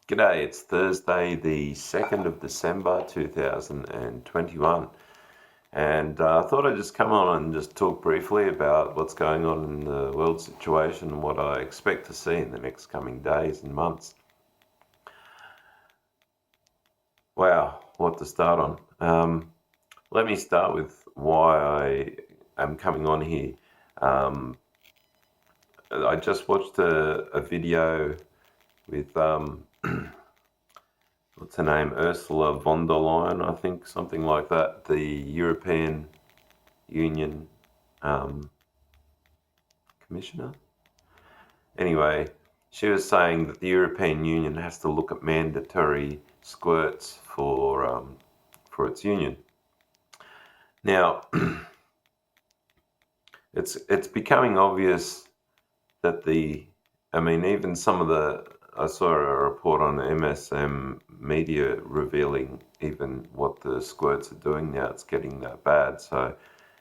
G'day, it's Thursday, the 2nd of December 2021, and I thought I'd just come on and just talk briefly about what's going on in the world situation and what I expect to see in the next coming days and months. Wow, what to start on? Let me start with why I am coming on here. I just watched a video with what's her name, Ursula von der Leyen, I think, something like that, the European Union Commissioner. Anyway, she was saying that the European Union has to look at mandatory squirts for its union. Now, it's becoming obvious that even some of I saw a report on MSM Media revealing even what the squirts are doing now. It's getting that bad. So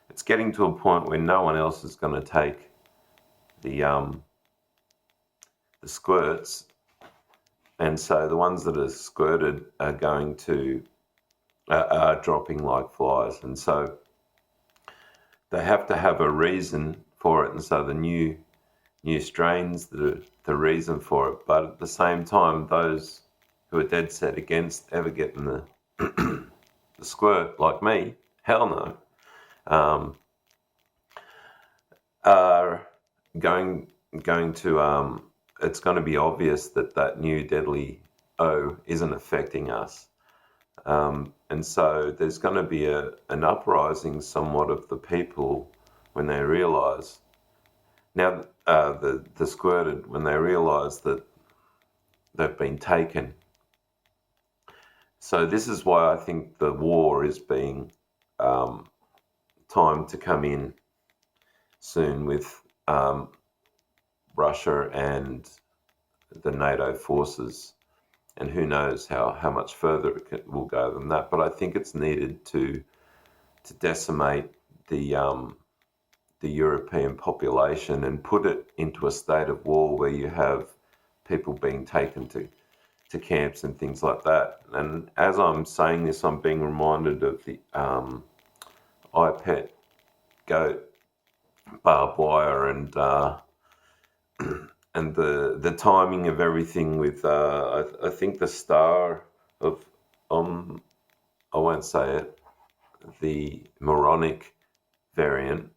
it's getting to a point where no one else is going to take the squirts. And so the ones that are squirted are going to, are dropping like flies. And so they have to have a reason for it. And so the new strains, the reason for it, but at the same time, those who are dead set against ever getting the the squirt, like me, hell no, are going to it's going to be obvious that new deadly O isn't affecting us, and so there's going to be an uprising somewhat of the people when they realise. Now, the squirted, when they realise that they've been taken. So this is why I think the war is being timed to come in soon with Russia and the NATO forces. And who knows how much further it will go than that. But I think it's needed to decimate the European population and put it into a state of war where you have people being taken to camps and things like that. And as I'm saying this, I'm being reminded of the iPet goat barbed wire and the timing of everything with I think the star of I won't say it, the moronic variant.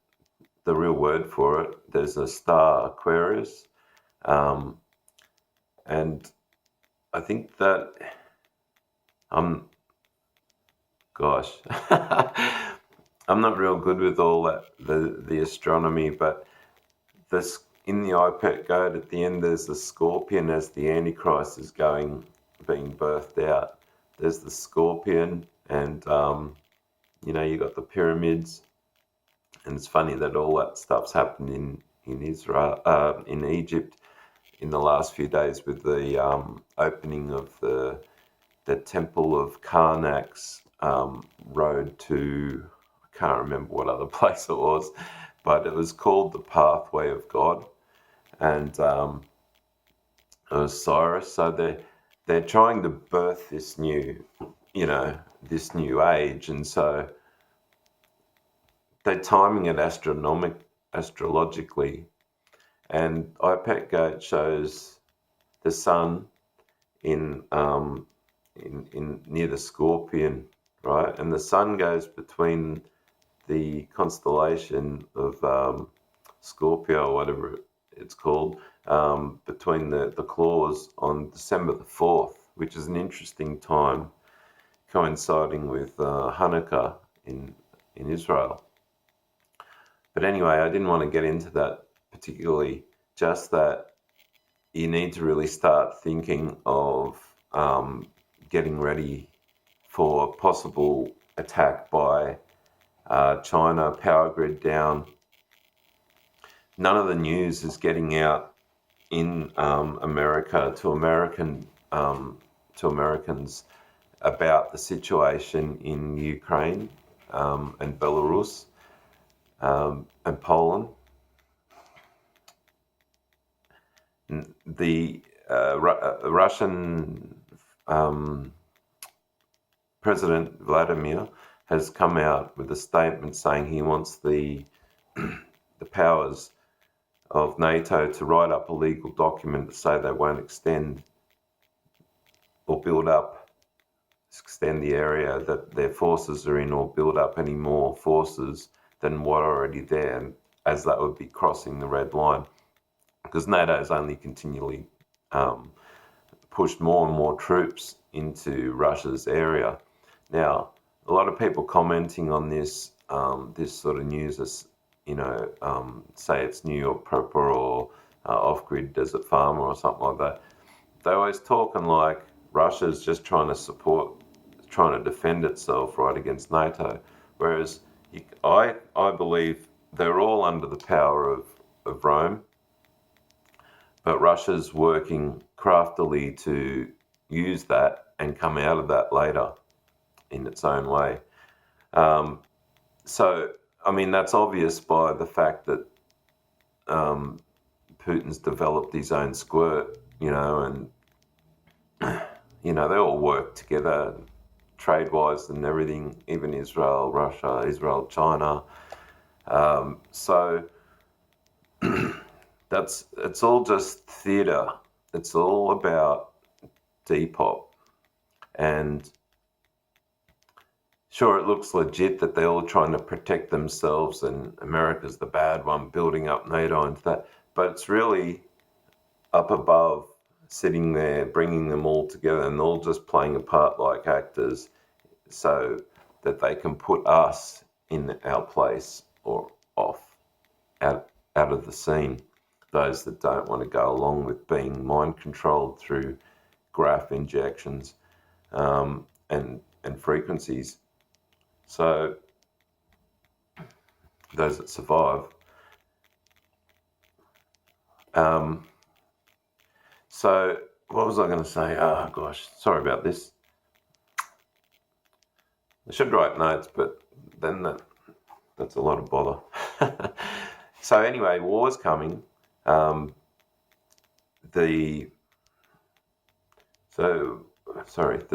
The real word for it, there's a star Aquarius, and I think that I'm not real good with all that the astronomy, but this in the iPet goat at the end there's the scorpion as the Antichrist is being birthed out. There's the scorpion, and you got the pyramids. And it's funny that all that stuff's happened in Israel, in Egypt, in the last few days with the opening of the temple of Karnak's road to, I can't remember what other place it was, but it was called the Pathway of God, and Osiris. So they're trying to birth this new age, and so they're timing it astrologically, and iPet Goat shows the sun in near the Scorpion, right? And the sun goes between the constellation of Scorpio, or whatever it's called, between the claws on December the 4th, which is an interesting time, coinciding with Hanukkah in Israel. But anyway, I didn't want to get into that particularly, just that you need to really start thinking of getting ready for possible attack by China, power grid down. None of the news is getting out in America to Americans about the situation in Ukraine and Belarus. And Poland. The Russian President Vladimir has come out with a statement saying he wants the powers of NATO to write up a legal document to say they won't extend or extend the area that their forces are in, or build up any more forces than what are already there, as that would be crossing the red line, because NATO has only continually pushed more and more troops into Russia's area. Now, a lot of people commenting on this this sort of news as, say it's New York proper or off-grid desert farmer or something like that. They're always talking like Russia's just trying to defend itself right against NATO, whereas I believe they're all under the power of Rome, but Russia's working craftily to use that and come out of that later in its own way. So, I mean, that's obvious by the fact that Putin's developed his own squirt, and they all work together trade-wise and everything, even Israel, Russia, Israel, China. So it's all just theatre. It's all about Depop. And sure, it looks legit that they're all trying to protect themselves and America's the bad one, building up NATO and that. But it's really up above, sitting there, bringing them all together, and all just playing a part like actors so that they can put us in our place or off, out of the scene. Those that don't want to go along with being mind controlled through graph injections and frequencies. So those that survive. So what was I going to say? Oh gosh, sorry about this. I should write notes, but then that's a lot of bother. So anyway, war's coming. The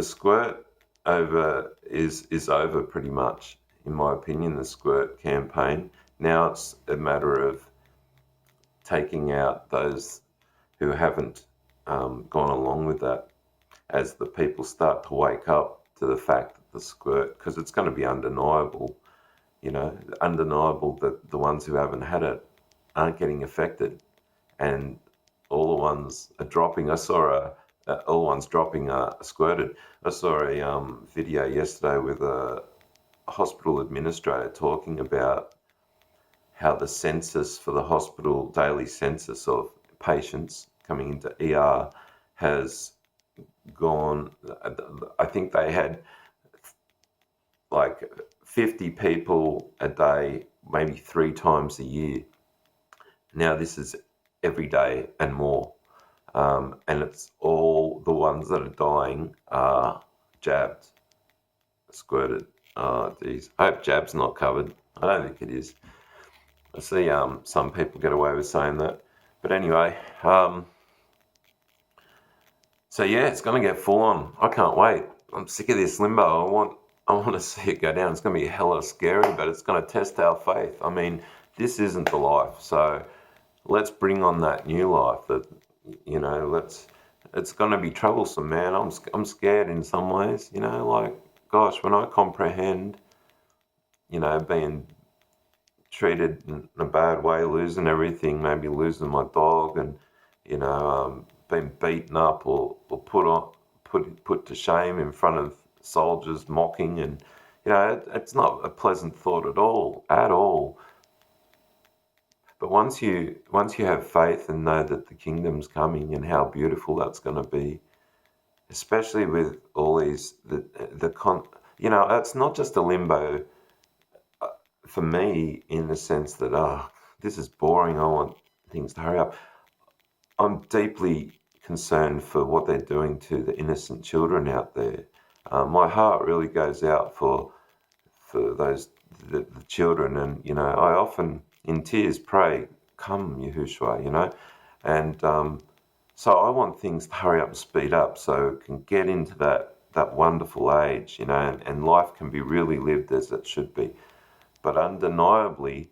squirt over is over pretty much, in my opinion, the squirt campaign. Now it's a matter of taking out those who haven't gone along with that, as the people start to wake up to the fact that the squirt, because it's going to be undeniable, that the ones who haven't had it aren't getting affected, and all the ones are dropping. I saw all the ones dropping are squirted. I saw a video yesterday with a hospital administrator talking about how the census for the hospital, daily census of patients coming into ER has gone. I think they had like 50 people a day, maybe 3 times a year. Now this is every day and more. And it's all the ones that are dying are jabbed, squirted. Oh, geez. I hope jab's not covered. I don't think it is. I see some people get away with saying that. But anyway, so yeah, it's going to get full on. I can't wait. I'm sick of this limbo. I want to see it go down. It's going to be hella scary, but it's going to test our faith. I mean, this isn't the life. So let's bring on that new life. That it's going to be troublesome, man. I'm scared in some ways. Gosh, when I comprehend, being treated in a bad way, losing everything, maybe losing my dog, and being beaten up or put to shame in front of soldiers, mocking, and it's not a pleasant thought at all. But once you have faith and know that the kingdom's coming and how beautiful that's going to be, especially with all these it's not just a limbo for me, in the sense that this is boring, I want things to hurry up. I'm deeply concerned for what they're doing to the innocent children out there. My heart really goes out for those the children, and I often in tears pray, "Come, Yahushua," and So I want things to hurry up and speed up so it can get into that wonderful age, and life can be really lived as it should be. But undeniably,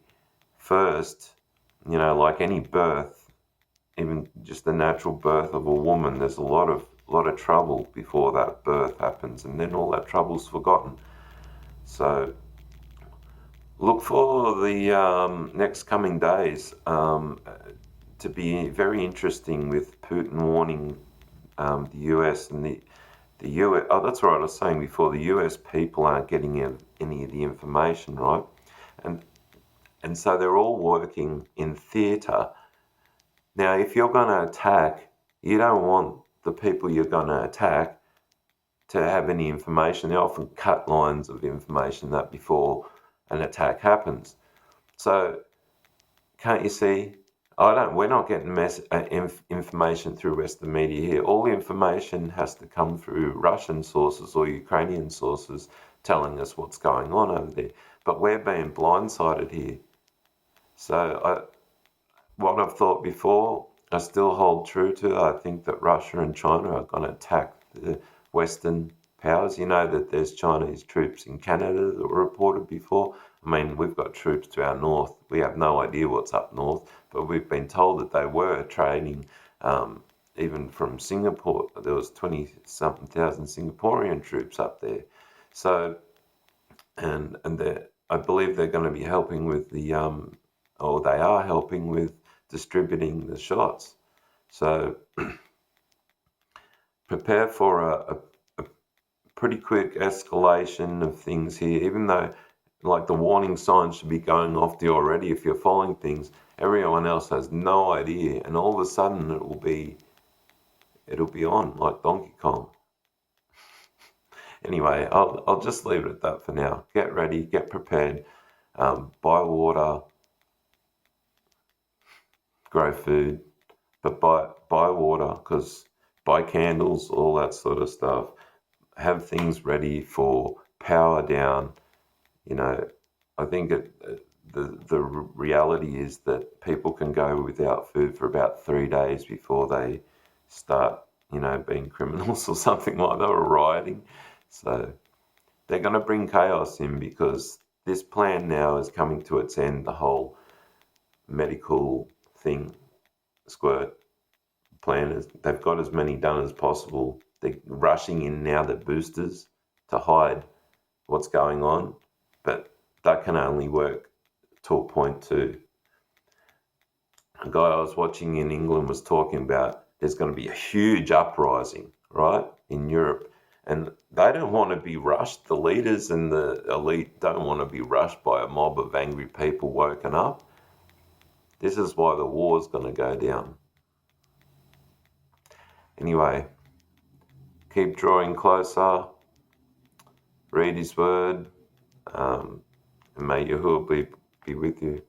first, like any birth, even just the natural birth of a woman, there's a lot of trouble before that birth happens, and then all that trouble's forgotten. So look for the next coming days to be very interesting, with Putin warning the US and the US. Oh, that's what I was saying before. The US people aren't getting any of the information, right? And so they're all working in theatre. Now, if you're going to attack, you don't want the people you're going to attack to have any information. They often cut lines of information that before an attack happens. So, can't you see? We're not getting information through Western media here. All the information has to come through Russian sources or Ukrainian sources telling us what's going on over there. But we're being blindsided here. So what I've thought before, I still hold true to. I think that Russia and China are going to attack the Western powers. You know that there's Chinese troops in Canada that were reported before. I mean, we've got troops to our north. We have no idea what's up north, but we've been told that they were training, even from Singapore. There was 20-something thousand Singaporean troops up there. So, and I believe they're going to be helping with or they are helping with distributing the shots. So prepare for a pretty quick escalation of things here, even though like the warning signs should be going off to you already if you're following things. Everyone else has no idea, and all of a sudden it'll be on like Donkey Kong. Anyway, I'll just leave it at that for now. Get ready, get prepared, buy water, grow food, but buy water, because buy candles, all that sort of stuff. Have things ready for power down. I think the reality is that people can go without food for about 3 days before they start, being criminals or something like that, or rioting. So they're going to bring chaos in, because this plan now is coming to its end. The whole medical thing, squirt plan, is they've got as many done as possible. They're rushing in now, the boosters, to hide what's going on, but that can only work to a point too. A guy I was watching in England was talking about there's going to be a huge uprising, right, in Europe, and they don't want to be rushed. The leaders and the elite don't want to be rushed by a mob of angry people woken up. This is why the war's going to go down. Anyway, keep drawing closer, read his word, and may Yahuah be with you.